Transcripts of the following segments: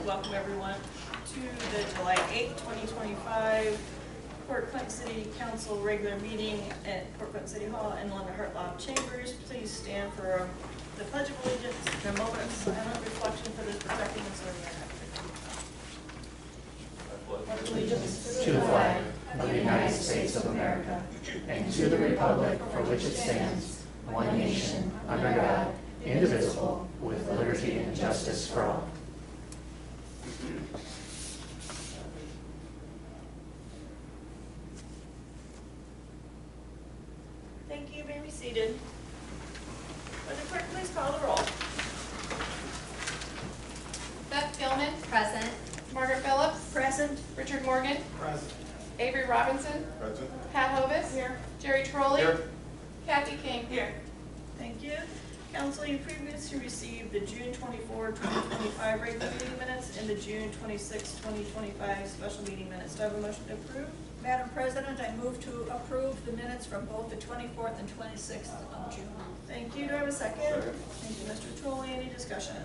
welcome everyone to the July 8th, 2025 Port Clinton City Council regular meeting at Port Clinton City Hall and Linda Hartlaub Chambers. Please stand for the Pledge of Allegiance and a moment of silent reflection for the protecting and serving our country. Pledge allegiance to the flag of the United States of America and to the republic for which it stands, one nation, under God, indivisible, with liberty and justice for all. Thank you. You may be seated. Would the clerk please call the roll? Beth Gilman. Present. Margaret Phillips. Present. Richard Morgan. Present. Avery Robinson. Present. Pat Hovis. Here. Jerry Trolley. Here. Kathy King. Here. Thank you. Council, you previously received the June 24, 2025 regular meeting minutes and the June 26, 2025 special meeting minutes. Do I have a motion to approve? Madam President, I move to approve the minutes from both the 24th and 26th of June. Thank you. Do I have a second? Thank you, Mr. Trolley. Any discussion?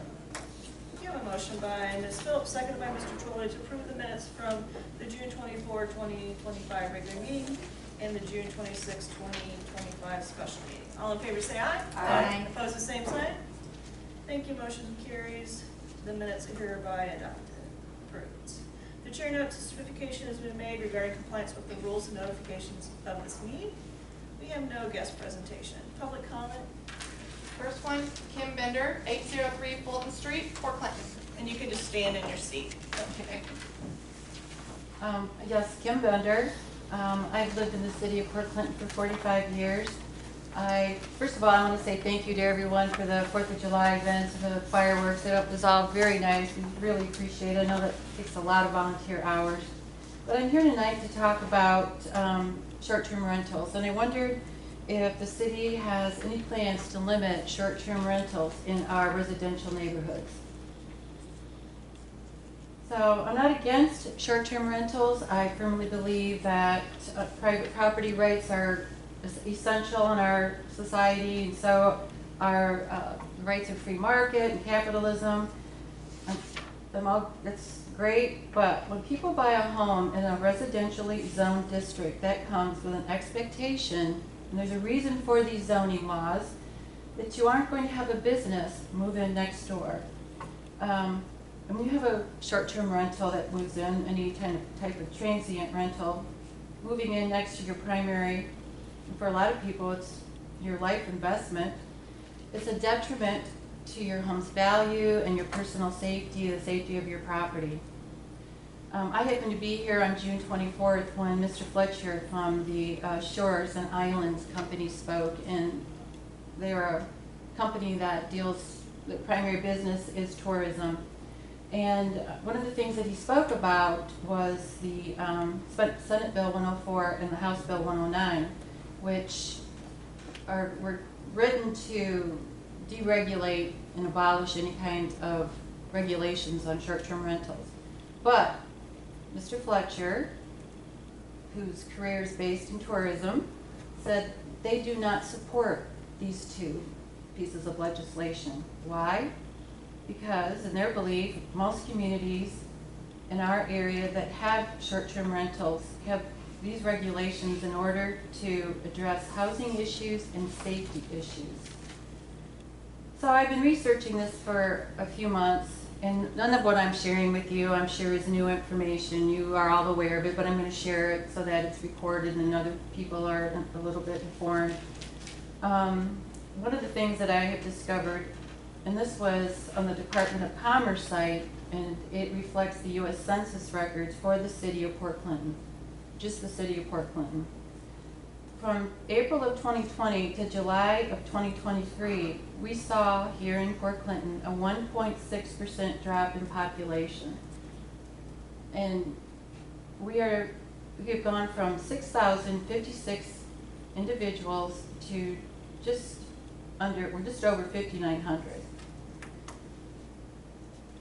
You have a motion by Ms. Phillips, seconded by Mr. Trolley to approve the minutes from the June 24, 2025 regular meeting and the June 26, 2025 special meeting. All in favor say aye. Aye. Opposed, the same sign. Thank you. Motion carries. The minutes are hereby adopted. Approved. The chair notes certification has been made regarding compliance with the rules and notifications of this meeting. We have no guest presentation. Public comment, First one, Kim Bender, 803 Fulton Street, Port Clinton. and you can just stand in your seat. Okay. Yes, Kim Bender. I've lived in the city of Port Clinton for 45 years. First of all, I want to say thank you to everyone for the 4th of July events, for the fireworks. It was all very nice. We really appreciate it. I know that takes a lot of volunteer hours. But I'm here tonight to talk about short-term rentals. And I wondered if the city has any plans to limit short-term rentals in our residential neighborhoods. So I'm not against short-term rentals. I firmly believe that private property rights are essential in our society, and so are rights of free market and capitalism. That's great, but when people buy a home in a residentially zoned district, that comes with an expectation, and there's a reason for these zoning laws, that you aren't going to have a business move in next door. And when you have a short-term rental that moves in, any type of transient rental, moving in next to your primary, for a lot of people it's your life investment, it's a detriment to your home's value and your personal safety, the safety of your property. I happened to be here on June 24th when Mr. Fletcher from the Shores and Islands Company spoke, and they're a company that deals, the primary business is tourism. And one of the things that he spoke about was the Senate Bill 104 and the House Bill 109, which were written to deregulate and abolish any kind of regulations on short-term rentals. But Mr. Fletcher, whose career is based in tourism, said they do not support these two pieces of legislation. Why? Because, in their belief, most communities in our area that have short-term rentals have these regulations in order to address housing issues and safety issues. So I've been researching this for a few months, and none of what I'm sharing with you, I'm sure, is new information. You are all aware of it, but I'm going to share it so that it's recorded and other people are a little bit informed. One of the things that I have discovered, and this was on the Department of Commerce site, and it reflects the U.S. Census records for the city of Port Clinton, just the city of Port Clinton. From April of 2020 to July of 2023, we saw here in Port Clinton a 1.6% drop in population. And we have gone from 6,056 individuals to we're just over 5,900.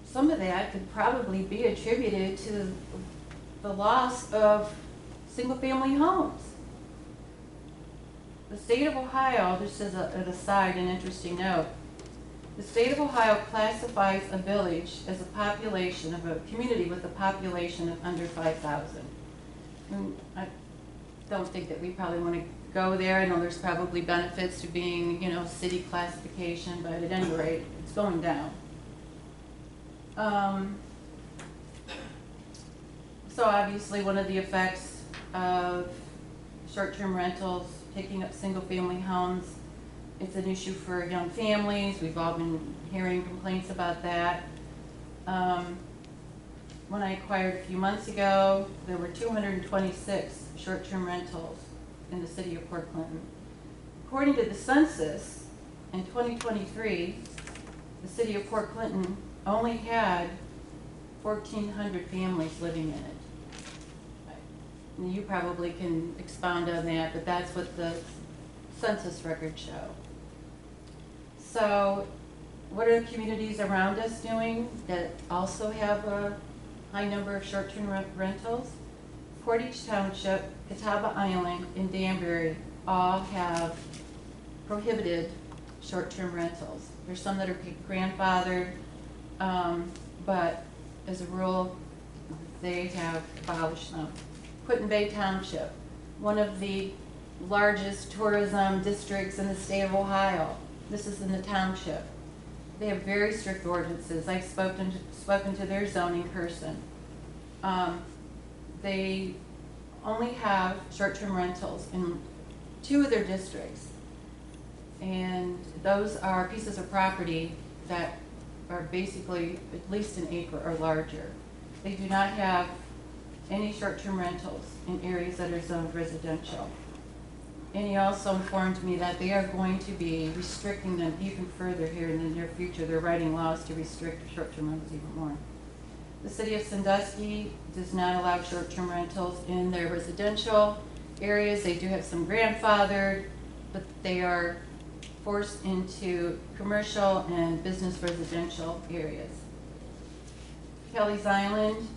Some of that could probably be attributed to the loss of single-family homes. The state of Ohio, just as an aside, an interesting note, The state of Ohio classifies a village as a population of a community with a population of under 5,000. I don't think that we probably want to go there. I know there's probably benefits to being, city classification, but at any rate, it's going down. So obviously, one of the effects of short-term rentals, taking up single-family homes, it's an issue for young families. We've all been hearing complaints about that. When I acquired a few months ago, there were 226 short-term rentals in the city of Port Clinton. According to the census, in 2023, the city of Port Clinton only had 1,400 families living in it. You probably can expound on that, but that's what the census records show. So what are the communities around us doing that also have a high number of short-term rentals? Portage Township, Catawba Island, and Danbury all have prohibited short-term rentals. There's some that are grandfathered, but as a rule, they have abolished them. Put-in-Bay Township, one of the largest tourism districts in the state of Ohio. This is in the township. They have very strict ordinances. I've spoken to their zoning person. They only have short-term rentals in 2 of their districts. And those are pieces of property that are basically at least an acre or larger. They do not have any short-term rentals in areas that are zoned residential. And he also informed me that they are going to be restricting them even further here in the near future. They're writing laws to restrict short-term rentals even more. The city of Sandusky does not allow short-term rentals in their residential areas. They do have some grandfathered, but they are forced into commercial and business residential areas. Kelly's Island,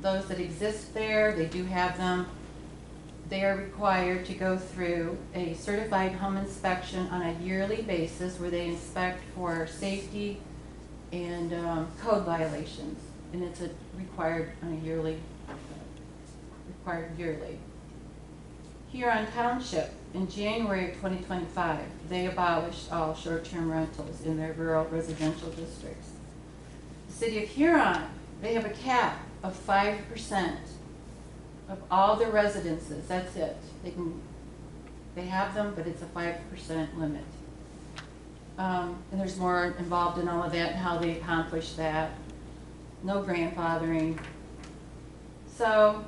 those that exist there, they do have them. They are required to go through a certified home inspection on a yearly basis where they inspect for safety and code violations. And it's required yearly. Huron Township, in January of 2025, they abolished all short-term rentals in their rural residential districts. The city of Huron, they have a cap of 5% of all their residences. That's it. They have them, but it's a 5% limit. And there's more involved in all of that and how they accomplish that. No grandfathering. So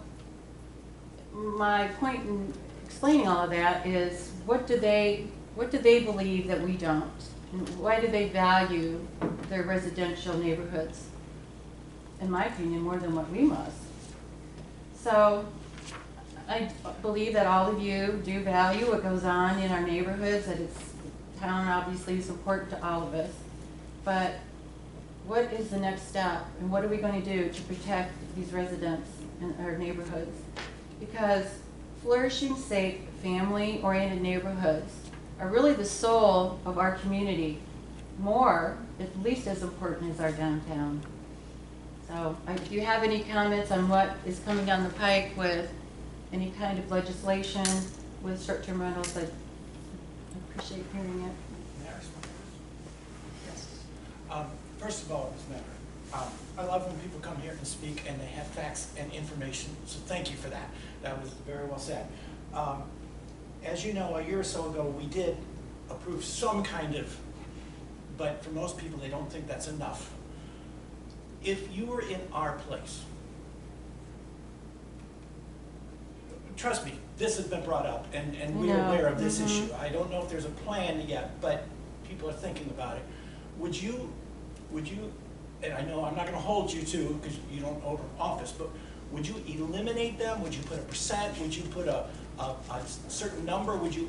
my point in explaining all of that is, what do they believe that we don't? And why do they value their residential neighborhoods, in my opinion, more than what we must? So I believe that all of you do value what goes on in our neighborhoods, that town obviously is important to all of us. But what is the next step, and what are we going to do to protect these residents in our neighborhoods? Because flourishing, safe, family-oriented neighborhoods are really the soul of our community, at least as important as our downtown. So if you have any comments on what is coming down the pike with any kind of legislation with short-term rentals, I'd appreciate hearing it. May I respond? Yes. First of all, Ms. Member, I love when people come here and speak and they have facts and information, so thank you for that. That was very well said. As you know, a year or so ago, we did approve some kind of, but for most people, they don't think that's enough. If you were in our place, trust me, this has been brought up, and we're aware of this issue. I don't know if there's a plan yet, but people are thinking about it. Would you, and I know I'm not going to hold you to, because you don't hold office, but would you eliminate them? Would you put a percent? Would you put a certain number? Would you,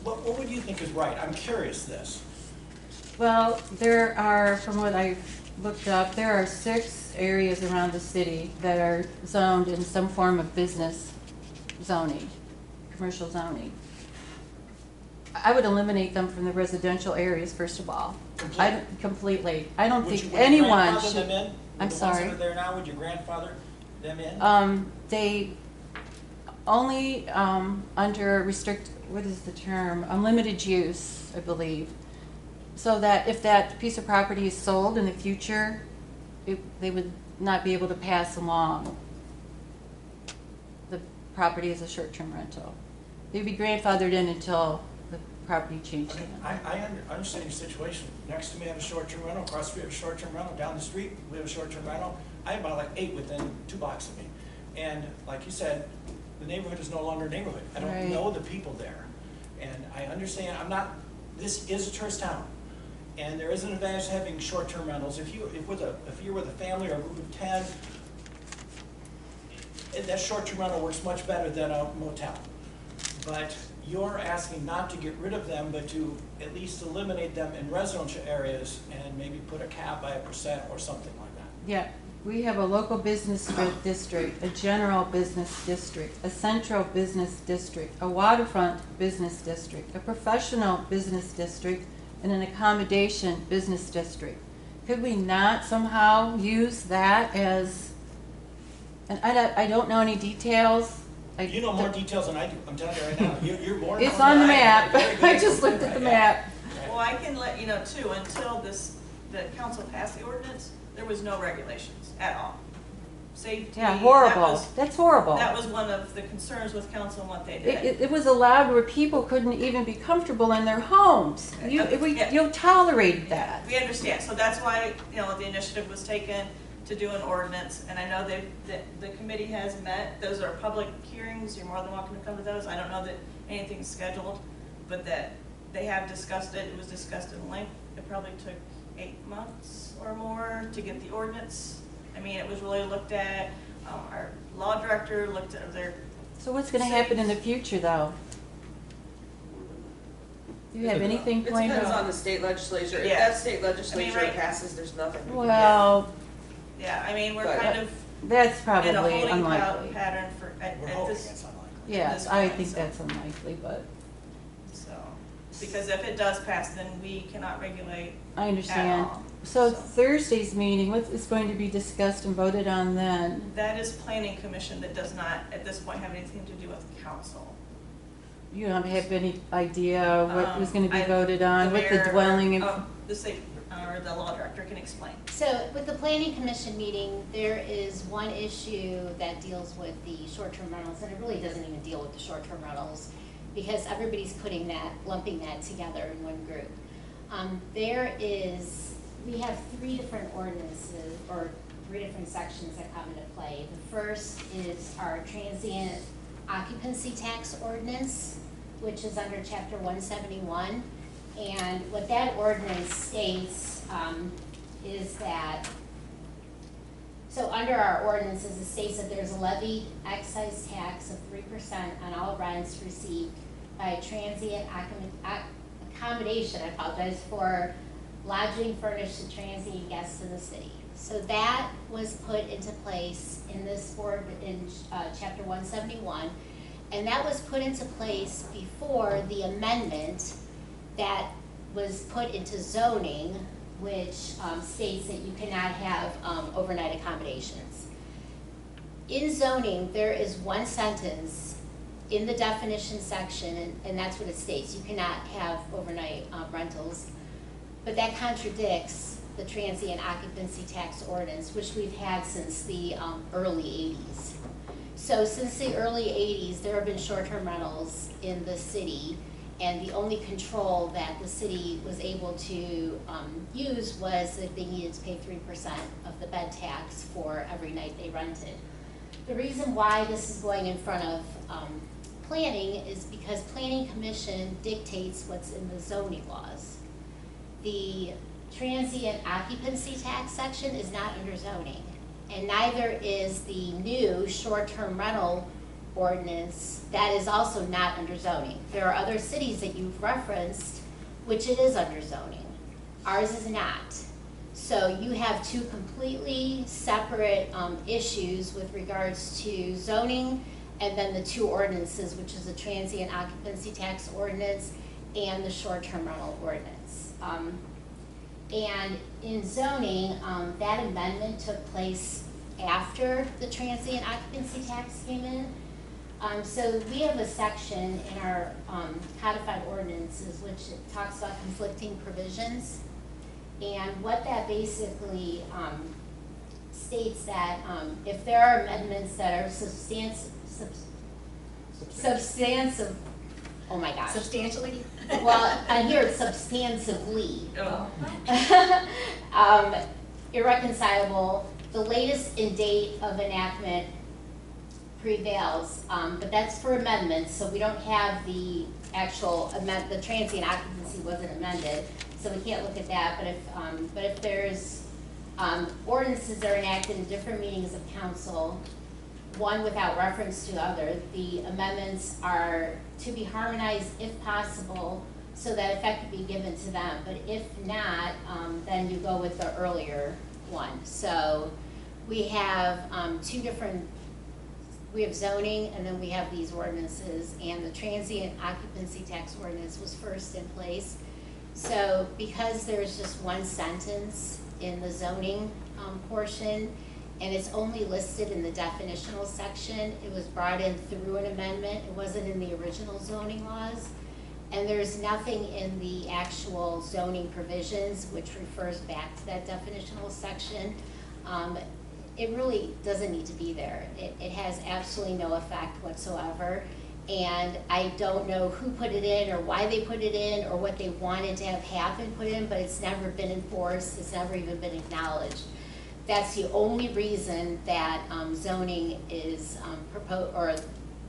what would you think is right? I'm curious this. Well, there are, from what I've looked up, there are 6 areas around the city that are zoned in some form of business zoning, commercial zoning. I would eliminate them from the residential areas, first of all. Completely? Completely. I don't Would you- think would you anyone grandfather should. them in? I'm The ones sorry. that are there now, would you grandfather them in? They only, under what is the term? Unlimited use, I believe. So that if that piece of property is sold in the future, they would not be able to pass along the property as a short-term rental. They'd be grandfathered in until the property changed. I mean, I understand your situation. Next to me, I have a short-term rental, across the street, I have a short-term rental, down the street, we have a short-term rental. I have about like 8 within 2 blocks of me. And like you said, the neighborhood is no longer a neighborhood. I don't Right. know the people there. And I understand, this is a tourist town. And there is an advantage to having short-term rentals. If you're with a family or a group of 10, that short-term rental works much better than a motel. But you're asking not to get rid of them, but to at least eliminate them in residential areas and maybe put a cap by 1% or something like that. Yeah, we have a local business district, a general business district, a central business district, a waterfront business district, a professional business district, and an accommodation business district. Could we not somehow use that as, and I don't know any details. You know more details than I do, I'm telling you right now. You're more. It's informed on the than I am. map. You're very good I at just it. looked at the Yeah. map. Well, I can let you know too, until the council passed the ordinance, there was no regulations at all. Safety. Yeah, horrible. That was, That's horrible. that was one of the concerns with council and what they did. It was allowed where people couldn't even be comfortable in their homes. Yeah. You tolerated that. We understand, so that's why, the initiative was taken to do an ordinance, and I know the committee has met. Those are public hearings, you're more than welcome to come to those. I don't know that anything's scheduled, but that they have discussed it. It was discussed in length. It probably took 8 months or more to get the ordinance. I mean, it was really looked at, our law director looked at their. So what's gonna happen in the future, though? Do you have anything It planned? depends on the state legislature. If Yeah. that state legislature right- passes, there's nothing we can do. Well, Yeah, I mean, we're But- kind of that's in probably a holding unlikely. pattern for, We're at hoping this, it's unlikely. Yes, this I point, think so. that's unlikely, but so, because if it does pass, then we cannot regulate I at understand. all. So Thursday's meeting, what is going to be discussed and voted on then? That is planning commission that does not, at this point, have anything to do with council. You don't have any idea what was gonna be I- voted on, what the mayor- dwelling and The state, or the law director can explain. So with the planning commission meeting, there is one issue that deals with the short-term rentals, and it really doesn't even deal with the short-term rentals, because everybody's lumping that together in one group. We have 3 different ordinances, or 3 different sections that come into play. The first is our transient occupancy tax ordinance, which is under chapter 171. And what that ordinance states is that, so under our ordinances, it states that there's a levied excise tax of 3% on all rents received by transient accommodation, for lodging furnished to transient guests in the city. So that was put into place in this board in chapter 171, and that was put into place before the amendment that was put into zoning, which states that you cannot have overnight accommodations. In zoning, there is one sentence in the definition section, and that's what it states: you cannot have overnight rentals. But that contradicts the transient occupancy tax ordinance, which we've had since the early 80s. So since the early 80s, there have been short-term rentals in the city, and the only control that the city was able to use was that they needed to pay 3% of the bed tax for every night they rented. The reason why this is going in front of planning is because planning commission dictates what's in the zoning laws. The transient occupancy tax section is not under zoning, and neither is the new short-term rental ordinance that is also not under zoning. There are other cities that you've referenced which it is under zoning. Ours is not. So you have 2 completely separate issues with regards to zoning, and then the 2 ordinances, which is the transient occupancy tax ordinance and the short-term rental ordinance. And in zoning, that amendment took place after the transient occupancy tax came in. So we have a section in our codified ordinances which talks about conflicting provisions. And what that basically states that if there are amendments that are substantive, oh my gosh. Substantially? Well, I hear it substantively. Oh. Irreconcilable, the latest in date of enactment prevails, but that's for amendments, so we don't have the actual the transient occupancy wasn't amended, so we can't look at that, but if there's ordinances that are enacted in different meetings of council, one without reference to other, the amendments are to be harmonized if possible, so that effect could be given to them, but if not, then you go with the earlier one. So we have we have zoning, and then we have these ordinances, and the transient occupancy tax ordinance was first in place. So because there's just one sentence in the zoning portion, and it's only listed in the definitional section, it was brought in through an amendment, it wasn't in the original zoning laws, and there's nothing in the actual zoning provisions which refers back to that definitional section. It really doesn't need to be there. It has absolutely no effect whatsoever. And I don't know who put it in or why they put it in or what they wanted to have happen put in, but it's never been enforced. It's never even been acknowledged. That's the only reason that zoning is or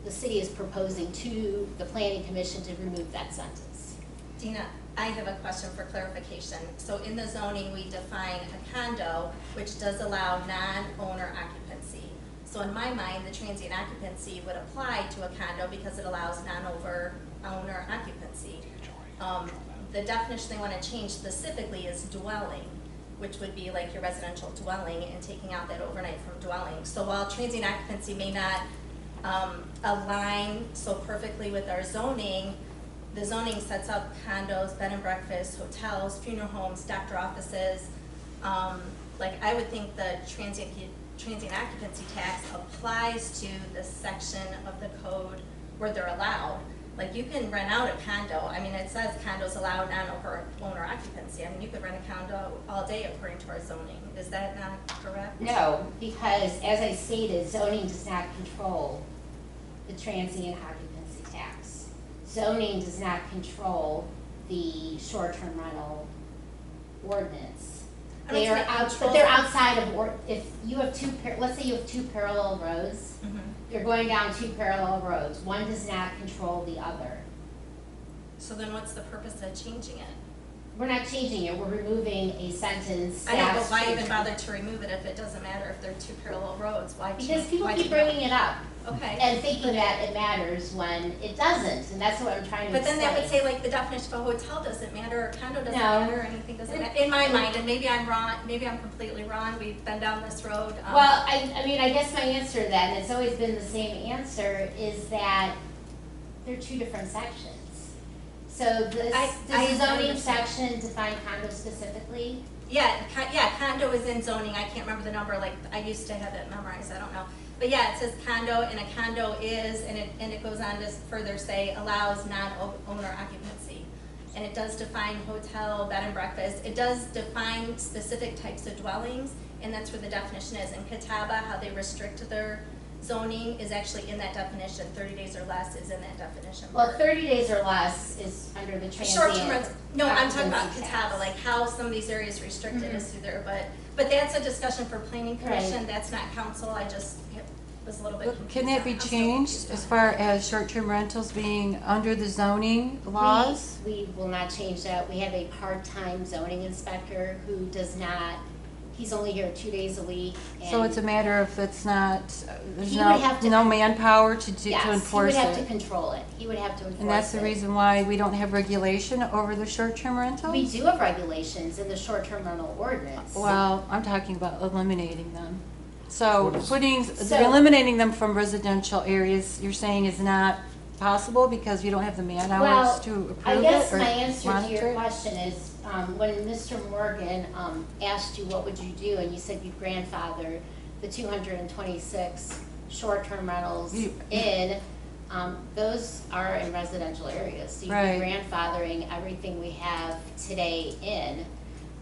the city is proposing to the planning commission to remove that sentence. Dina, I have a question for clarification. So in the zoning, we define a condo, which does allow non-owner occupancy. So in my mind, the transient occupancy would apply to a condo because it allows non-owner occupancy. The definition they want to change specifically is dwelling, which would be like your residential dwelling, and taking out that overnight from dwelling. So while transient occupancy may not align so perfectly with our zoning, the zoning sets up condos, bed and breakfast, hotels, funeral homes, doctor offices. Like I would think the transient occupancy tax applies to the section of the code where they're allowed. Like you can rent out a condo. I mean, it says condos allowed non-owner occupancy. I mean, you could rent a condo all day according to our zoning. Is that not correct? No, because as I stated, zoning does not control the transient occupancy tax. Zoning does not control the short-term rental ordinance. They are but they're outside of, if you have let's say you have two parallel roads, you're going down two parallel roads. One does not control the other. So then what's the purpose of changing it? We're not changing it, we're removing a sentence. I know, but why even bother to remove it if it doesn't matter if they're two parallel roads? Why change? Because people keep bringing it up. Okay. And thinking that it matters when it doesn't, and that's what I'm trying to But then explain. that would say like the definition of a hotel doesn't matter, or condo doesn't No. matter, or anything doesn't matter. In my mind, and maybe I'm wrong, maybe I'm completely wrong, we've been down this road. Well, I mean, I guess my answer to that, and it's always been the same answer, is that they're two different sections. So does the zoning understand. section define condo specifically? Yeah, condo is in zoning, I can't remember the number, like, I used to have it memorized, I don't know. But yeah, it says condo, and a condo is, and it goes on to further say, allows non-owner occupancy. And it does define hotel, bed and breakfast. It does define specific types of dwellings, and that's where the definition is. In Catawba, how they restrict their zoning is actually in that definition. 30 days or less is in that definition. Well, 30 days or less is under the transient. Short-term rentals. No, I'm talking about occupancy Catawba, tax. like how some of these areas restricted is through there, but that's a discussion for planning commission, Right. that's not council, I just was a little bit confused. Can that be I'm still changed confused as on far as short-term rentals being under the zoning laws? We will not change that. We have a part-time zoning inspector who does not, he's only here 2 days a week. So and it's a matter of it's not, there's He would have to- no manpower to yes, enforce he would have to it? control it. He would have to enforce it. And that's the reason why we don't have regulation over the short-term rentals? We do have regulations in the short-term rental ordinance. Well, I'm talking about eliminating them. So What is- putting, So- eliminating them from residential areas, you're saying is not possible because you don't have the man hours Well, to approve it? I guess or my answer to monitor your it? question is, when Mr. Morgan asked you what would you do, and you said you'd grandfather the 226 short-term rentals in, those are in residential areas. So you'd Right. be grandfathering everything we have today in.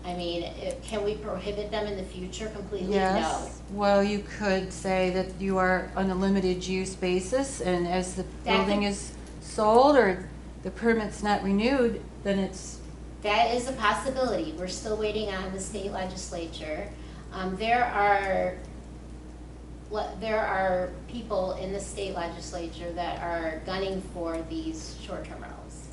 I mean, can we prohibit them in the future completely? Yes. Well, you could say that you are on a limited use basis, and as the That building could- is sold or the permit's not renewed, then it's, No. That is a possibility. We're still waiting on the state legislature. There are people in the state legislature that are gunning for these short-term rentals.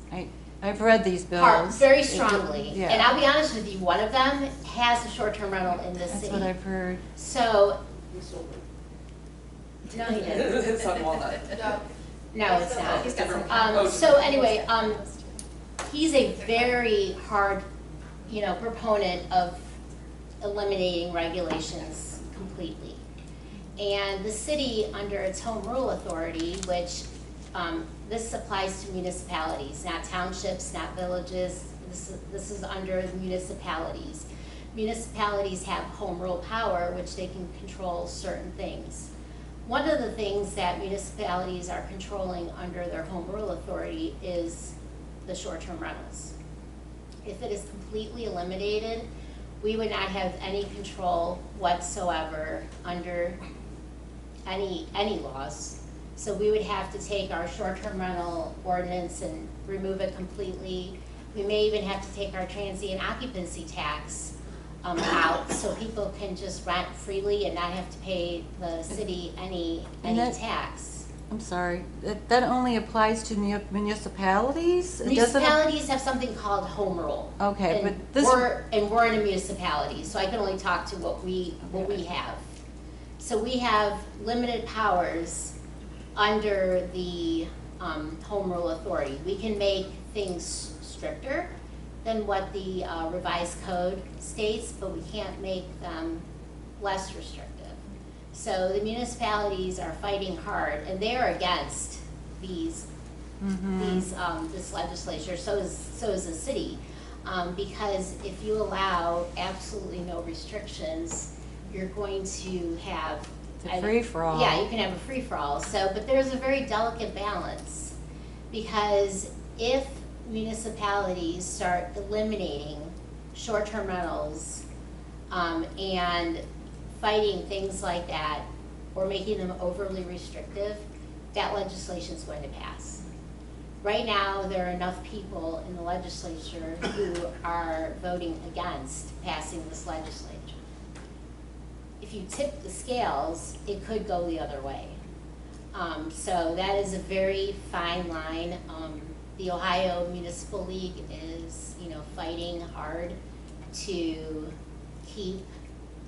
I've read these bills. Very strongly. Yeah. And I'll be honest with you, one of them has a short-term rental in this That's city. what I've heard. So, We sold it. no, he didn't. It's on Walnut. No, it's not. He's different. So anyway, he's a very hard, proponent of eliminating regulations completely. And the city, under its home rule authority, which, this applies to municipalities, not townships, not villages, this is under the municipalities. Municipalities have home rule power, which they can control certain things. One of the things that municipalities are controlling under their home rule authority is the short-term rentals. If it is completely eliminated, we would not have any control whatsoever under any laws. So we would have to take our short-term rental ordinance and remove it completely. We may even have to take our transient occupancy tax out, so people can just rent freely and not have to pay the city any tax. I'm sorry, that only applies to municipalities? It doesn't- Municipalities have something called home rule. Okay, And but this. we're in a municipality, so I can only talk to what we have. So we have limited powers under the home rule authority. We can make things stricter than what the revised code states, but we can't make them less restrictive. So the municipalities are fighting hard, and they are against this legislature. So is the city, because if you allow absolutely no restrictions, you're going to have It's a free-for-all. Yeah, you can have a free-for-all. So, but there's a very delicate balance, because if municipalities start eliminating short-term rentals and fighting things like that, or making them overly restrictive, that legislation is going to pass. Right now, there are enough people in the legislature who are voting against passing this legislation. If you tip the scales, it could go the other way. So that is a very fine line. The Ohio Municipal League is, fighting hard to keep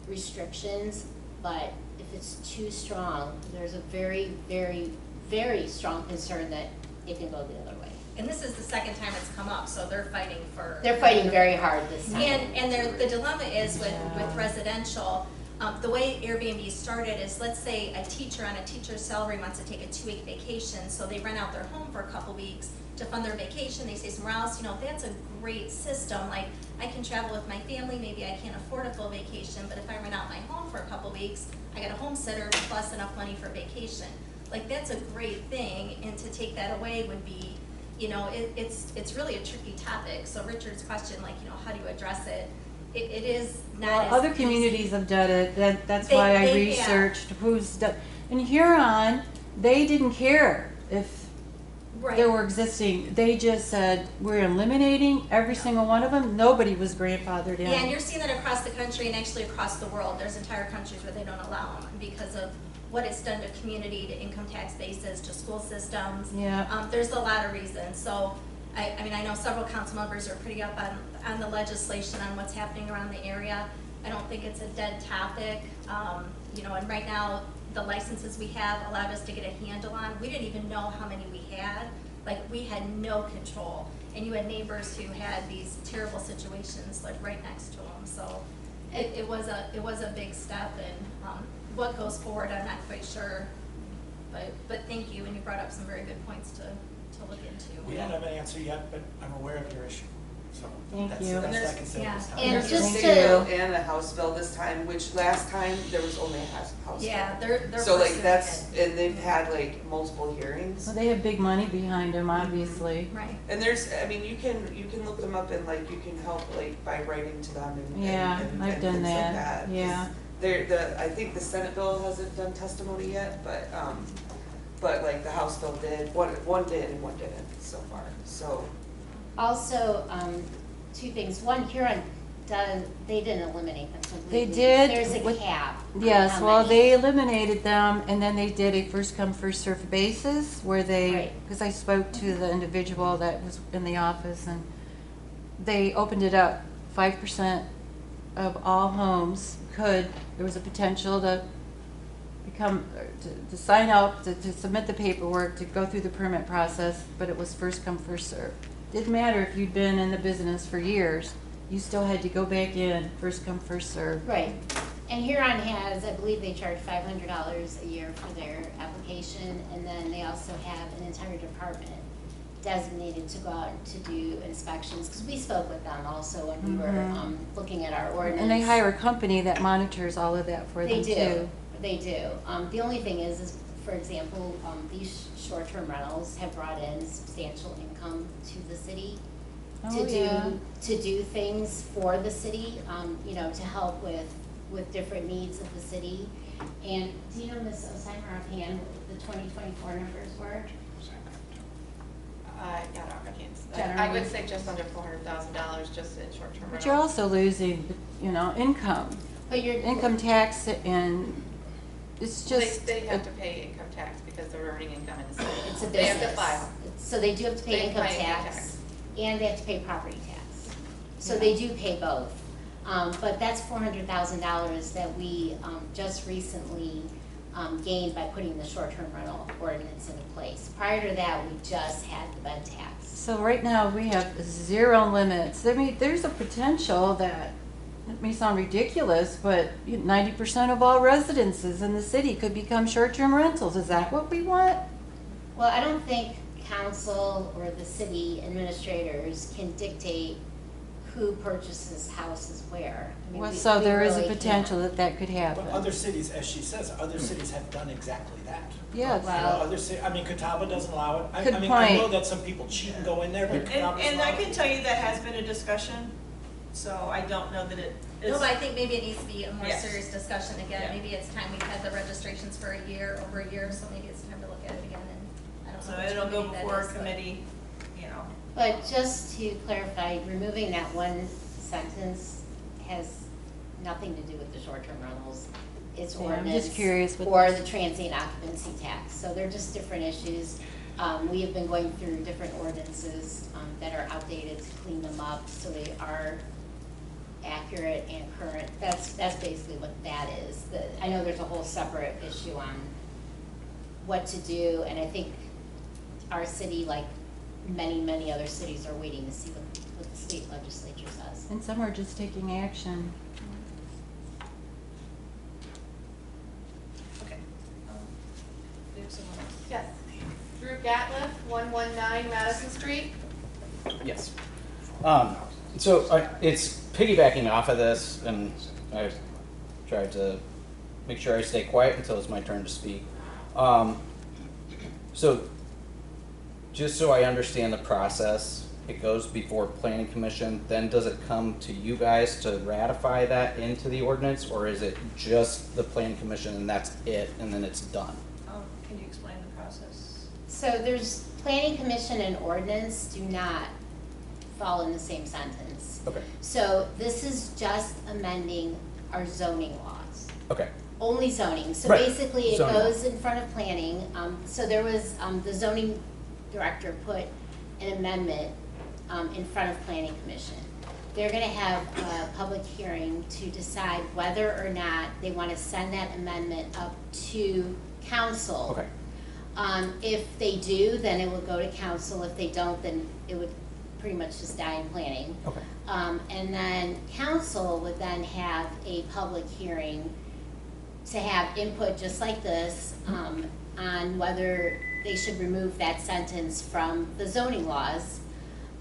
restrictions, but if it's too strong, there's a very, very, very strong concern that it can go the other way. And this is the second time it's come up, so they're fighting for. They're fighting very hard this time. And the dilemma is with residential, the way Airbnb started is, let's say a teacher on a teacher's salary wants to take a 2-week vacation, so they rent out their home for a couple weeks to fund their vacation, they stay somewhere else, that's a great system. Like, I can travel with my family, maybe I can't afford a full vacation, but if I rent out my home for a couple weeks, I got a home sitter plus enough money for vacation. Like, that's a great thing, and to take that away would be, it's really a tricky topic. So Richard's question, like, how do you address it? It is not as Other easy. communities have done it, that's They- why I they- researched who's done. In Huron, they didn't care if Right. there were existing, they just said, we're eliminating every single one of them, nobody was grandfathered in. Yeah, and you're seeing that across the country and actually across the world. There's entire countries where they don't allow them because of what it's done to community, to income tax bases, to school systems. Yeah. There's a lot of reasons. So, I know several council members are pretty up on the legislation, on what's happening around the area. I don't think it's a dead topic. And right now, the licenses we have allowed us to get a handle on. We didn't even know how many we had. Like, we had no control. And you had neighbors who had these terrible situations, like, right next to them. So it was a big step, and what goes forward, I'm not quite sure But thank you, and you brought up some very good points to look into. We don't have an answer yet, but I'm aware of your issue, so Thank that's you. the best I can say Yeah. this time. And There's a just state bill to, and a House bill this time, which last time there was only a House bill. Yeah, they're So like pursuing that's, it. and they've had like multiple hearings. Well, they have big money behind them, obviously. Right. And there's, I mean, you can look them up and like you can help like by writing to them and Yeah, and I've done things like that, 'cause yeah. I think the Senate bill hasn't done testimony yet, but like the House bill did, one did and one didn't so far, so. also, two things. One, Huron they didn't eliminate them They completely. did There's a with- cap. on Yes, how well, many. they eliminated them, and then they did a first come, first served basis, where they, Right. because I spoke to the individual that was in the office, and they opened it up, 5% of all homes there was a potential to become, to sign up, to submit the paperwork, to go through the permit process, but it was first come, first served. Didn't matter if you'd been in the business for years, you still had to go back in, first come, first served. Right. And Huron has, I believe they charge $500 a year for their application, and then they also have an entire department designated to go out to do inspections, because we spoke with them also when we were looking at our ordinance. And they hire a company that monitors all of that for them They too. do, they do. The only thing is, for example, these short-term rentals have brought in substantial income to the city Oh, yeah. to do things for the city, you know, to help with different needs of the city. And do you know, Ms. Osimer, offhand, what the 2024 numbers were? Not offhand. I Generally. would say just under $400,000 just in short-term But you're rentals. also losing, income, But you're. income tax, and it's just. They have to pay income tax because they're earning income in the city. It's a They have to business. file. So they do have to pay They income pay income tax, tax. and they have to pay property tax. So Yeah. they do pay both. But that's $400,000 that we just recently gained by putting the short-term rental ordinance into place. Prior to that, we just had the bed tax. So right now, we have zero limits. I mean, there's a potential that, it may sound ridiculous, but 90% of all residences in the city could become short-term rentals. Is that what we want? Well, I don't think council or the city administrators can dictate who purchases houses where. I mean, Well, we- so we there is a really potential can't. that could happen. But other cities, as she says, other cities have done exactly that. Yes. Well- I mean, Catawba doesn't allow it. Good I mean, I know point. that some people cheat and go in there, but And, Catawba's and I allowed it. can tell you that has been a discussion, so I don't know that it is. No, but I think maybe it needs to be a more Yes. serious discussion again. Yeah. Maybe it's time we've had the registrations for a year, over a year, so maybe it's time to look at it again, and I don't So know which it'll go committee that before a is, but- committee, But just to clarify, removing that one sentence has nothing to do with the short-term rentals. It's Yeah, I'm ordinance. just curious what Or this- the transient occupancy tax. So they're just different issues. We have been going through different ordinances that are outdated to clean them up so they are accurate and current. That's basically what that is. I know there's a whole separate issue on what to do, and I think our city, like many, many other cities, are waiting to see what the state legislature says. And some are just taking action. okay. We have someone else. Yes. Drew Gatliff, 119 Madison Street. Yes. So it's piggybacking off of this, and I tried to make sure I stay quiet until it's my turn to speak. So just so I understand the process, it goes before planning commission, then does it come to you guys to ratify that into the ordinance, or is it just the planning commission and that's it, and then it's done? Can you explain the process? So there's, planning commission and ordinance do not fall in the same sentence. Okay, So this is just amending our zoning laws. okay, Only zoning, so Right. basically it Zoning. goes in front of planning, so there was, the zoning director put an amendment, in front of planning commission. They're gonna have a public hearing to decide whether or not they wanna send that amendment up to council. okay, If they do, then it will go to council, if they don't, then it would pretty much just die in planning. okay, And then council would then have a public hearing to have input just like this, on whether they should remove that sentence from the zoning laws.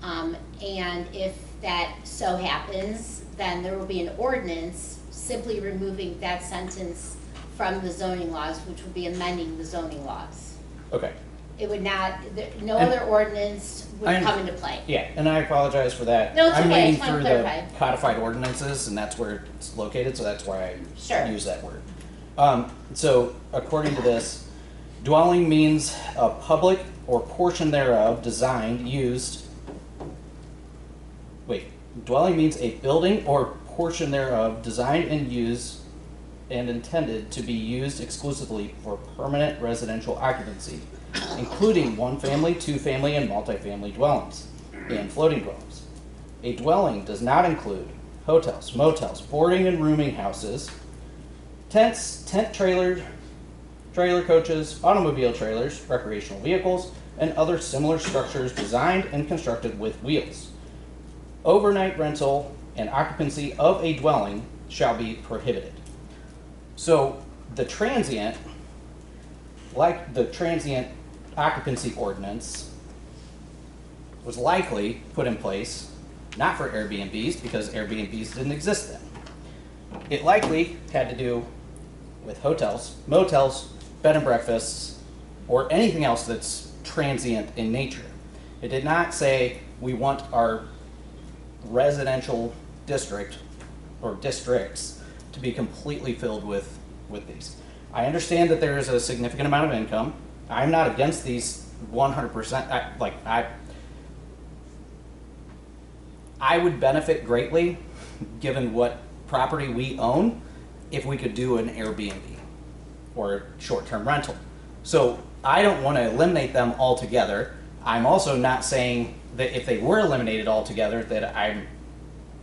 And if that so happens, then there will be an ordinance simply removing that sentence from the zoning laws, which would be amending the zoning laws. Okay. It would not, no And other ordinance would I- come into play. Yeah, and I apologize for that. No, it's I'm okay. I reading just wanna through the clarify. codified ordinances, and that's where it's located, so that's why Sure. I use that word. So according to this, dwelling means a public or portion thereof designed, used. Wait, dwelling means a building or portion thereof designed and used and intended to be used exclusively for permanent residential occupancy, including one-family, two-family, and multifamily dwellings, and floating dwellings. A dwelling does not include hotels, motels, boarding and rooming houses, tents, tent trailers, trailer coaches, automobile trailers, recreational vehicles, and other similar structures designed and constructed with wheels. Overnight rental and occupancy of a dwelling shall be prohibited. So the transient, like the transient occupancy ordinance, was likely put in place not for Airbnbs because Airbnbs didn't exist then. It likely had to do with hotels, motels, bed and breakfasts, or anything else that's transient in nature. It did not say we want our residential district or districts to be completely filled with these. I understand that there is a significant amount of income. I'm not against these 100%. I would benefit greatly, given what property we own, if we could do an Airbnb or short-term rental. So I don't want to eliminate them altogether. I'm also not saying that if they were eliminated altogether that I'm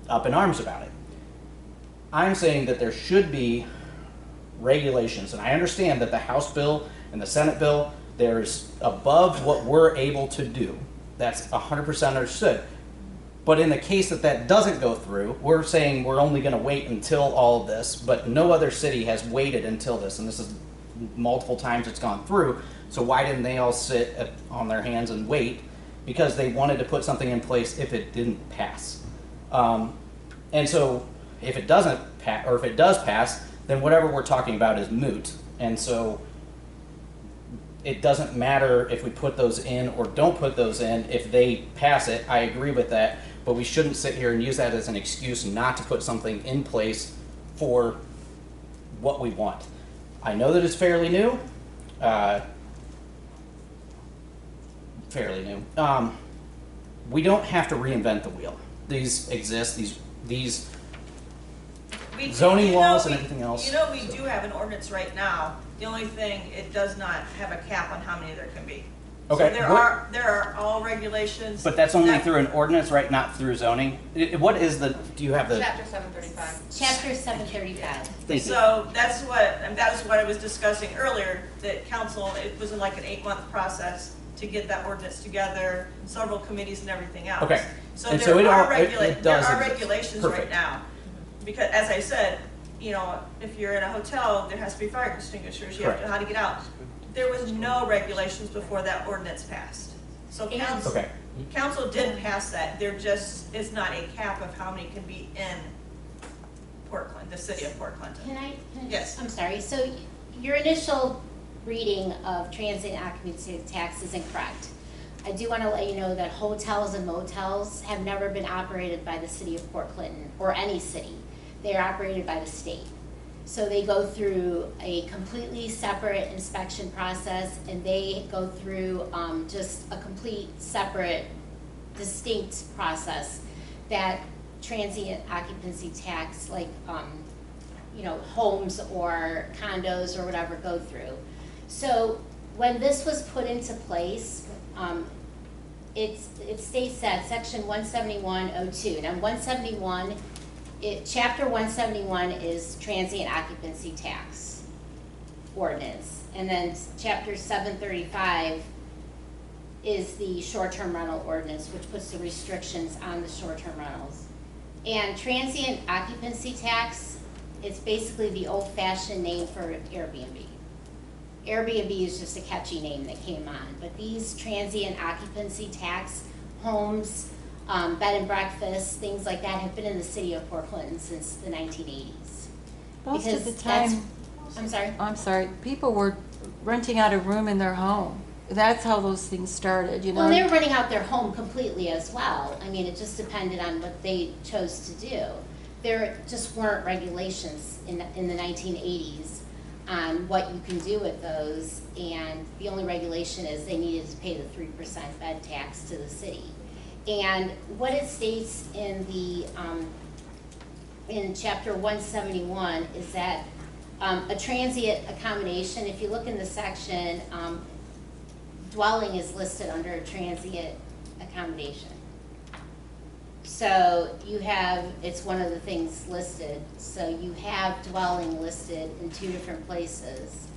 up in arms about it. I'm saying that there should be regulations, and I understand that the House bill and the Senate bill, there's above what we're able to do. That's 100% understood. But in the case that that doesn't go through, we're saying we're only going to wait until all of this, but no other city has waited until this, and this is multiple times it's gone through. So why didn't they all sit on their hands and wait? Because they wanted to put something in place if it didn't pass. And so if it doesn't pass, or if it does pass, then whatever we're talking about is moot. And so it doesn't matter if we put those in or don't put those in. If they pass it, I agree with that. But we shouldn't sit here and use that as an excuse not to put something in place for what we want. I know that it's fairly new. We don't have to reinvent the wheel. These exist, these zoning laws and everything else. You know, we do have an ordinance right now. The only thing, it does not have a cap on how many there can be. Okay, So there are all regulations. But that's only that- through an ordinance, right? Not through zoning? What is the, do you have the? Chapter 735. Chapter 735. Thank you. So that was what I was discussing earlier, that council, it was like an 8-month process to get that ordinance together, several committees and everything else. Okay. So And there so it are all- it there does are exist. regulations right Perfect. now. Because as I said, you know, if you're in a hotel, there has to be fire extinguishers, you have to know how to get out. There was no regulations before that ordinance passed. So council, Okay. council did pass that, there just is not a cap of how many can be in Portland, the city of Port Clinton. Can I Yes. I'm sorry, so your initial reading of transient occupancy tax is incorrect. I do want to let you know that hotels and motels have never been operated by the city of Port Clinton, or any city. They are operated by the state. So they go through a completely separate inspection process, and they go through just a complete separate, distinct process that transient occupancy tax, like you know, homes or condos or whatever go through. So when this was put into place, it states that section 171.02. Now 171, chapter 171 is transient occupancy tax ordinance, and then chapter 735 is the short-term rental ordinance, which puts the restrictions on the short-term rentals. And transient occupancy tax It's basically the old-fashioned name for Airbnb. Airbnb is just a catchy name that came on, but these transient occupancy tax homes, bed and breakfast, things like that have been in the city of Port Clinton since the 1980s. Most of the Because that's- time, I'm sorry? people were renting out a room in their home. That's how those things started, you know? Well, they were renting out their home completely as well. I mean, it just depended on what they chose to do. There just weren't regulations in the 1980s on what you can do with those, and the only regulation is they needed to pay the 3% bed tax to the city. And what it states in the, in chapter 171 is that a transient accommodation, if you look in the section, dwelling is listed under a transient accommodation. So you have, it's one of the things listed, so you have dwelling listed in two different places.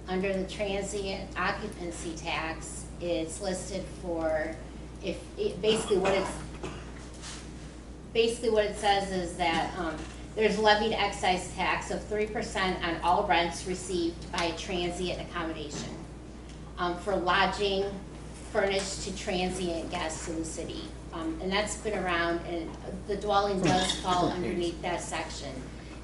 Under the transient occupancy tax, it's listed for, basically what it says is that there's levied excise tax of 3% on all rents received by a transient accommodation for lodging furnished to transient guests in the city. And that's been around, and the dwelling does fall underneath that section.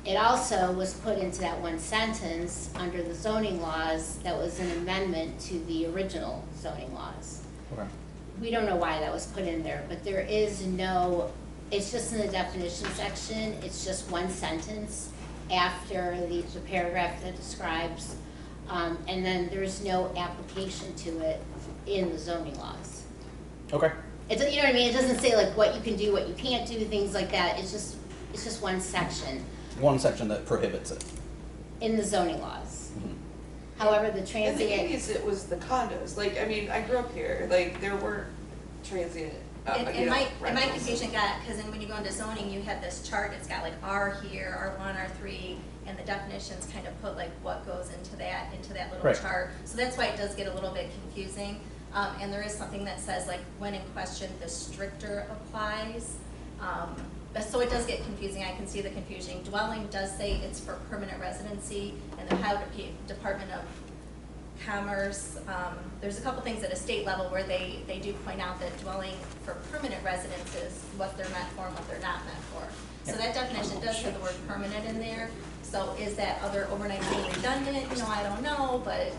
It also was put into that one sentence under the zoning laws that was an amendment to the original zoning laws. Okay. We don't know why that was put in there, but there is no, it's just in the definition section, it's just one sentence after the paragraph that describes, and then there's no application to it in the zoning laws. Okay. It's, you know what I mean? It doesn't say like what you can do, what you can't do, things like that. It's just one section One section that prohibits it. in the zoning laws. Mhm. However, the In the transient, 80s, it was the condos. Like, I mean, I grew up here. Like, there weren't transient, And my rentals. confusion got, because then when you go into zoning, you have this chart, it's got like R here, R1, R3, and the definitions kind of put like what goes into that little Right. chart. So that's why it does get a little bit confusing. And there is something that says like when in question, the stricter applies. But so it does get confusing, I can see the confusion. Dwelling does say it's for permanent residency, and the Ohio Department of Commerce, there's a couple things at a state level where they do point out that dwelling for permanent residence is what they're meant for and what they're not meant for. So that definition does have the word permanent in there. So is that other overnight being redundant? You know, I don't know, but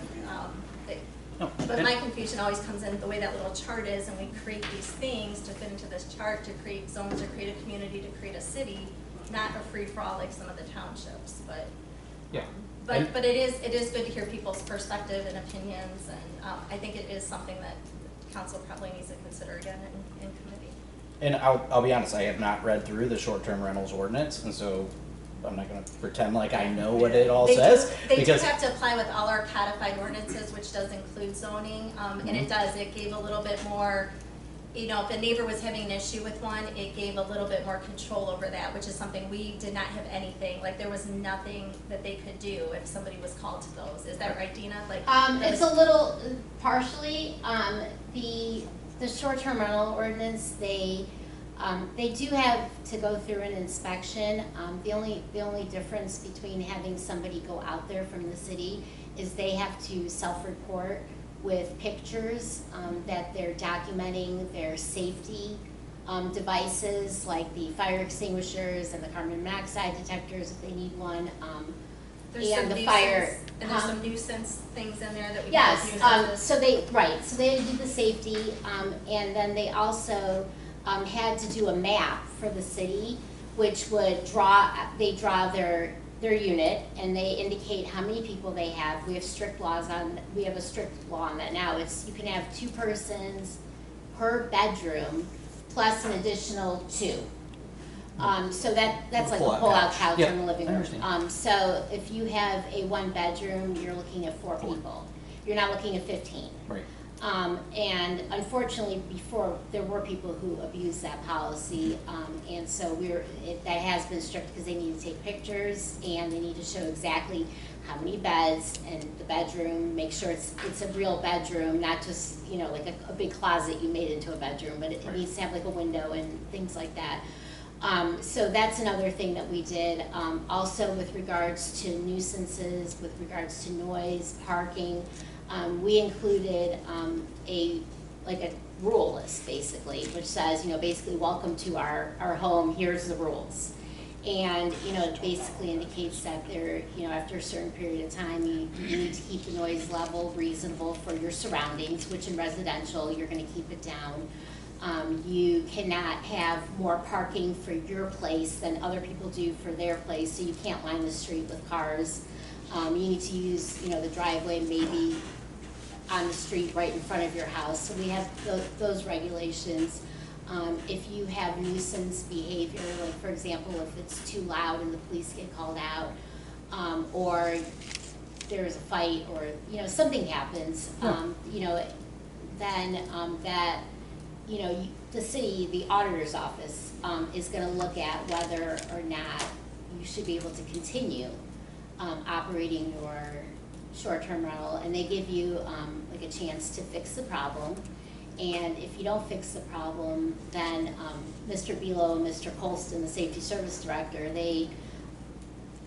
but my confusion always comes in the way that little chart is, and we create these things to fit into this chart to create zones, to create a community, to create a city, not a free-for-all like some of the townships, but. Yeah. But it is good to hear people's perspective and opinions, and I think it is something that council probably needs to consider again in committee. And I'll be honest, I have not read through the short-term rentals ordinance, and so I'm not gonna pretend like I know what it all says. They do because have to apply with all our codified ordinances, which does include zoning, and it does, it gave a little bit more, you know, if a neighbor was having an issue with one, it gave a little bit more control over that, which is something we did not have anything, like there was nothing that they could do if somebody was called to those. Is that right, Dina? Like it's a little, partially, the short-term rental ordinance, they do have to go through an inspection. The only difference between having somebody go out there from the city is they have to self-report with pictures that they're documenting their safety devices, like the fire extinguishers and the carbon monoxide detectors if they need one. there's and some the nuisance, fire, and there's some nuisance things in there that we Yes, have nuisances. so they do the safety, and then they also had to do a map for the city, which would they draw their unit, and they indicate how many people they have. We have a strict law on that now. You can have 2 persons per bedroom, plus an additional 2. So that's like a Pull-out pull-out couch. couch Yeah, in the living I room. understand. So if you have a 1-bedroom, you're looking at 4 4. people. You're not looking at 15. right. And unfortunately, before, there were people who abused that policy, and so that has been strict because they need to take pictures and they need to show exactly how many beds and the bedroom, make sure it's a real bedroom, not just, like a big closet you made into a bedroom, but it Right. needs to have like a window and things like that. So that's another thing that we did. Also with regards to nuisances, with regards to noise, parking, we included a rule list basically, which says, basically welcome to our home, here's the rules. And, it basically indicates that there, after a certain period of time, you need to keep the noise level reasonable for your surroundings, which in residential, you're gonna keep it down. You cannot have more parking for your place than other people do for their place, so you can't line the street with cars. You need to use, the driveway maybe on the street right in front of your house, so we have those regulations. If you have nuisance behavior, like for example, if it's too loud and the police get called out, or there's a fight, or something happens, then that the city, the auditor's office is going to look at whether or not you should be able to continue operating your short-term rental, and they give you like a chance to fix the problem. And if you don't fix the problem, then Mr. Belo and Mr. Colston, the safety service director, they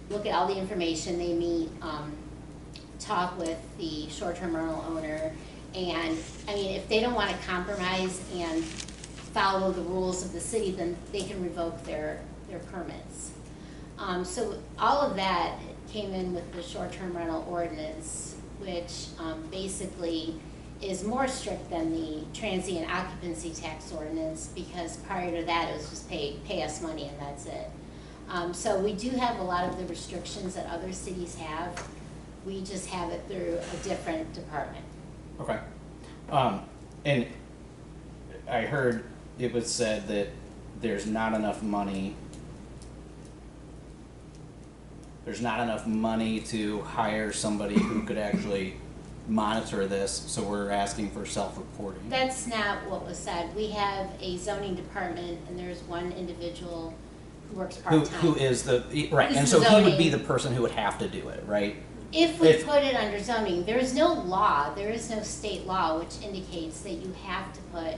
look at all the information, they meet, talk with the short-term rental owner, and if they don't want to compromise and follow the rules of the city, then they can revoke their permits. So all of that came in with the short-term rental ordinance, which basically is more strict than the transient occupancy tax ordinance, because prior to that it was just pay us money and that's it. So we do have a lot of the restrictions that other cities have. We just have it through a different department. Okay. And I heard it was said that there's not enough money to hire somebody who could actually monitor this, so we're asking for self-reporting. That's not what was said. We have a zoning department, and there's one individual who works part-time. Who is right, Who's and so zoning. he would be the person who would have to do it, right? If we put it under zoning, there is no law, there is no state law which indicates that you have to put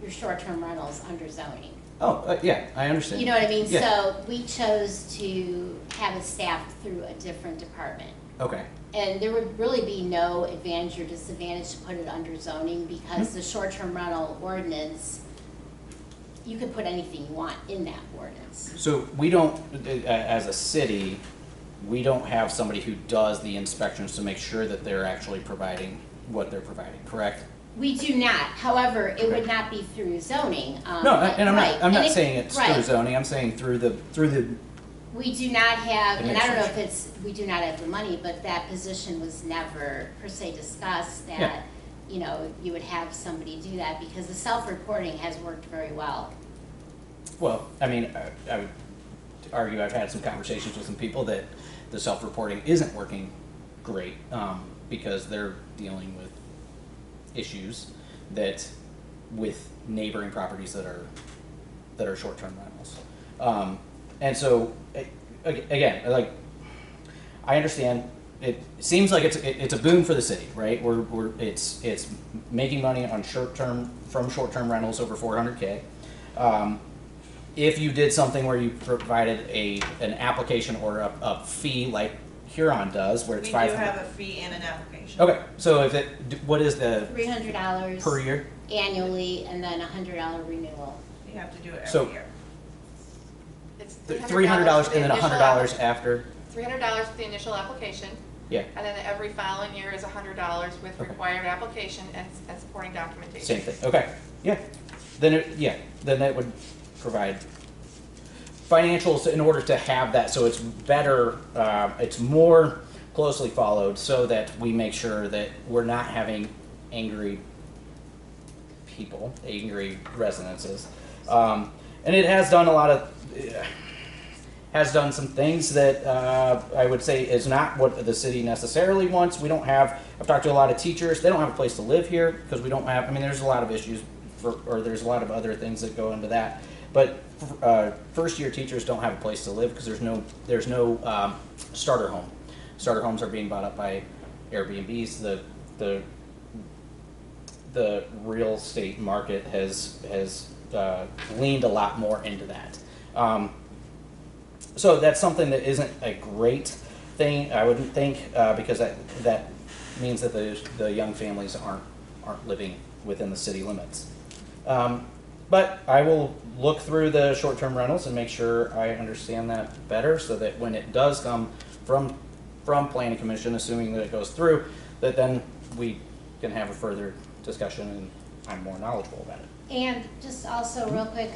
your short-term rentals under zoning. Oh, yeah, I understand. You know what I mean? Yeah. So we chose to have it staffed through a different department. Okay. And there would really be no advantage or disadvantage to put it under zoning, because the short-term rental ordinance, you could put anything you want in that ordinance. So we don't, as a city, we don't have somebody who does the inspections to make sure that they're actually providing what they're providing, correct? We do not. However, it would not be through zoning. No, and I'm not And saying it's right. through zoning. I'm saying through the. We do not have, and I don't know if Administration. we do not have the money, but that position was never per se discussed, that, Yeah. You would have somebody do that, because the self-reporting has worked very well. Well, I mean, I would argue I've had some conversations with some people that the self-reporting isn't working great, because they're dealing with issues that with neighboring properties that are short-term rentals. And so, again, like, I understand, it seems like it's a boon for the city, right? It's making money on short-term rentals over 400K. If you did something where you provided an application or a fee like Huron does, where it's We 500. do have a fee and an application. Okay, so what is the $300 per year? annually, and then a $100 renewal. You have to do it So- every year. It's $300 for the and then initial $100 after. $300 for the initial application, Yeah, and then every following year is $100 with Okay. required application and supporting documentation. same thing. Okay, yeah. Then it would provide financials in order to have that, so it's better, it's more closely followed, so that we make sure that we're not having angry people, angry residences. And it has done has done some things that I would say is not what the city necessarily wants. We don't have, I've talked to a lot of teachers, they don't have a place to live here because we don't have, I mean, there's a lot of issues or there's a lot of other things that go into that. But first year teachers don't have a place to live because there's no starter home. Starter homes are being bought up by Airbnbs. The real estate market has leaned a lot more into that. So that's something that isn't a great thing, I wouldn't think, because that means that the young families aren't living within the city limits. But I will look through the short-term rentals and make sure I understand that better, so that when it does come from Planning Commission, assuming that it goes through, that then we can have a further discussion and I'm more knowledgeable about it. And just also real quick,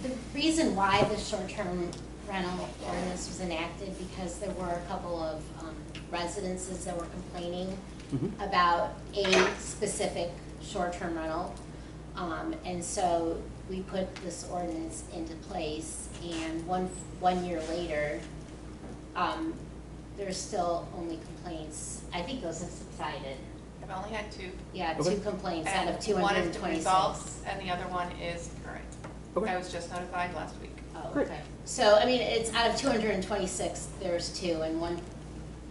the reason why the short-term rental ordinance was enacted, because there were a couple of residences that were complaining about a specific short-term rental. And so we put this ordinance into place, and one year later, there's still only complaints. I think those have subsided. I've only had 2. Yeah, Okay. 2 complaints out And of one has been 226. resolved, and the other one is current. Okay. I was just notified last week. Oh, Great. okay. So, I mean, it's out of 226, there's 2, and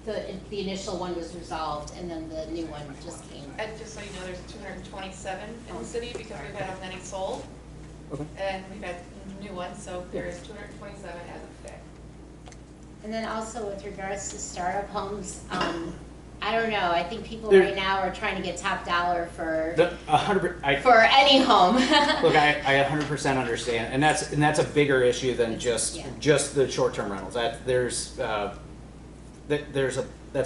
the initial one was resolved, and then the new one just came. And just so you know, there's 227 in the city because we've had many sold, Okay. and we've had new ones, so there is 227 as of today. And then also with regards to startup homes, I don't know, I think people There- right now are trying to get top dollar for 100%. for any home. Look, I 100% understand, and that's a bigger issue than just Yeah. the short-term rentals. That's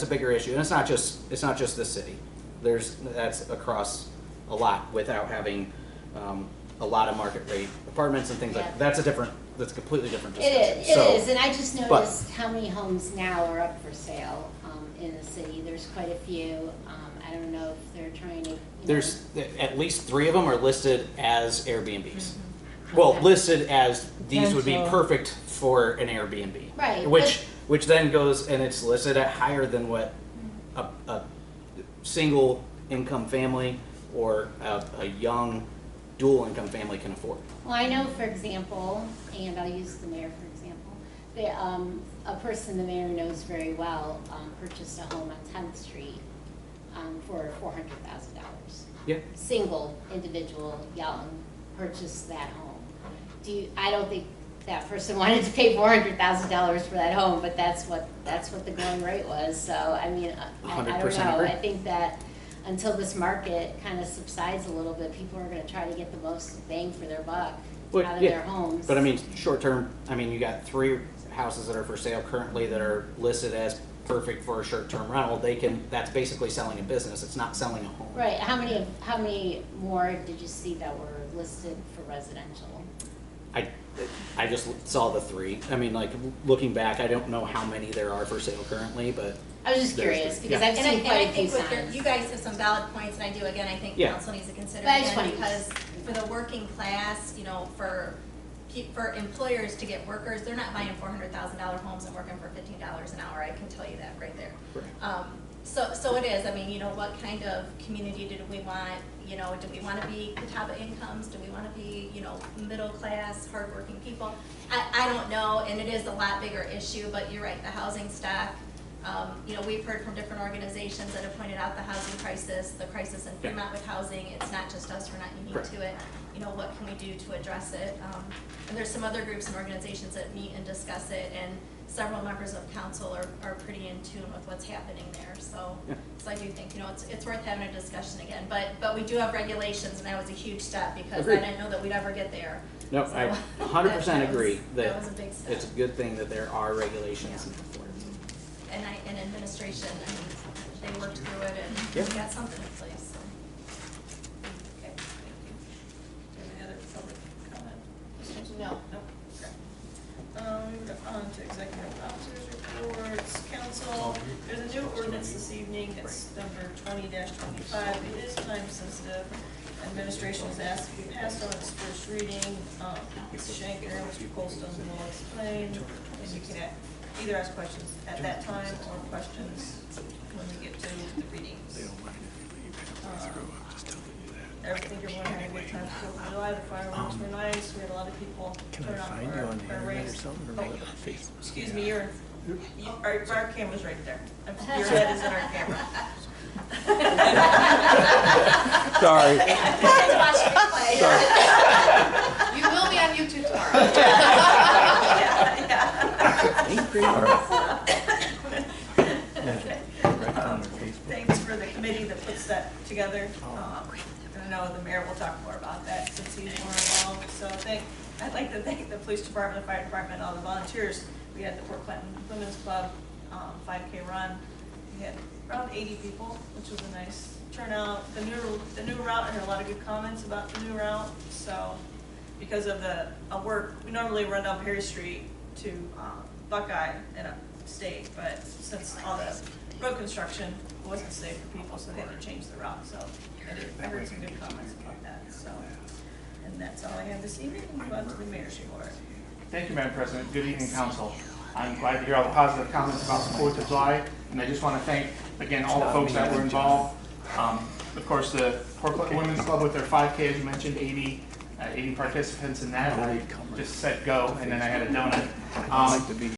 a bigger issue, and it's not just the city. That's across a lot without having a lot of market rate apartments and things Yeah. like that. That's a completely different It discussion. is, it So, is, and I just noticed how many homes now are up for sale in the city. There's quite a few. I don't know if they're trying to. you There's know, at least 3 of them are listed as Airbnbs. Well, Okay. listed as these would be Rental. perfect for an Airbnb. Right, Which then goes, and it's listed at higher than what a single income family or a young dual income family can afford. Well, I know, for example, and I'll use the mayor for example, a person the mayor knows very well purchased a home on 10th Street for $400,000. Yeah. Single, individual, young, purchased that home. I don't think that person wanted to pay $400,000 for that home, but that's what the going rate was. So, I mean, I don't 100% know. agree. I think that until this market kind of subsides a little bit, people are gonna try to get the most bang for their buck Well, out of yeah, their homes. But I mean, short term, you got 3 houses that are for sale currently that are listed as perfect for a short term rental. That's basically selling a business. It's not selling a home. Right, how many more did you see that were listed for residential? I just saw the 3. Like looking back, I don't know how many there are for sale currently, but I was just There's curious, the- because yeah. I've And I seen quite a few think with signs. you guys have some valid points, and I do, again, I think Yeah. council needs to consider But I just again, wanted- because for the working class, for employers to get workers, they're not buying $400,000 homes and working for $15 an hour, I can tell you that right there. Right. So it is, what kind of community do we want? Do we want to be the top of incomes? Do we want to be, middle class, hardworking people? I don't know, and it is a lot bigger issue, but you're right, the housing stock. We've heard from different organizations that have pointed out the housing crisis, the crisis in Fremont with housing. It's not just us, we're not unique Correct. to it. What can we do to address it? And there's some other groups and organizations that meet and discuss it, and several members of council are pretty in tune with what's happening there. So, Yeah. so I do think, it's worth having a discussion again. But we do have regulations, and that was a huge step, because Agreed. I didn't know that we'd ever get there. no, So, I 100% that was- agree that was a big step. it's a good thing that there are regulations. And administration, they worked through it and Yeah. we got something in place, so. Okay, thank you. Do you have any other public comment? No. Nope. Okay. On to executive officers reports, council, there's a new ordinance this evening, it's number 20-25, it is time sensitive. Administration has asked to be passed on its first reading, Mr. Schenker, Mr. Colston will explain, and you can either ask questions at that time or questions when we get to the readings. Everything everyone had a good time for 4th of July, the fireworks were nice, we had a lot of people turn out for our race. Oh, excuse me, our camera's right there. Your head is in our camera. Sorry. Watch replay. You will be on YouTube tomorrow. about that since he's more involved. So I'd like to thank the police department, the fire department, all the volunteers. We had the Port Clinton Women's Club 5K run. We had around 80 people, which was a nice turnout. The new route, I heard a lot of good comments about the new route. So because of the work, we normally run down Perry Street to Buckeye and up State, but since all the road construction wasn't safe for people, so they had to change the route. So I heard some good comments about that. So, and that's all I have this evening. We'll move on to the mayor's report. Thank you, Madam President. Good evening, Council. I'm glad to hear all the positive comments about the 4th of July, and I just want to thank, again, all the folks that were involved. Of course, the Port Clinton Women's Club with their 5K, as you mentioned, 80 participants in that. I just said go, and then I had a donut.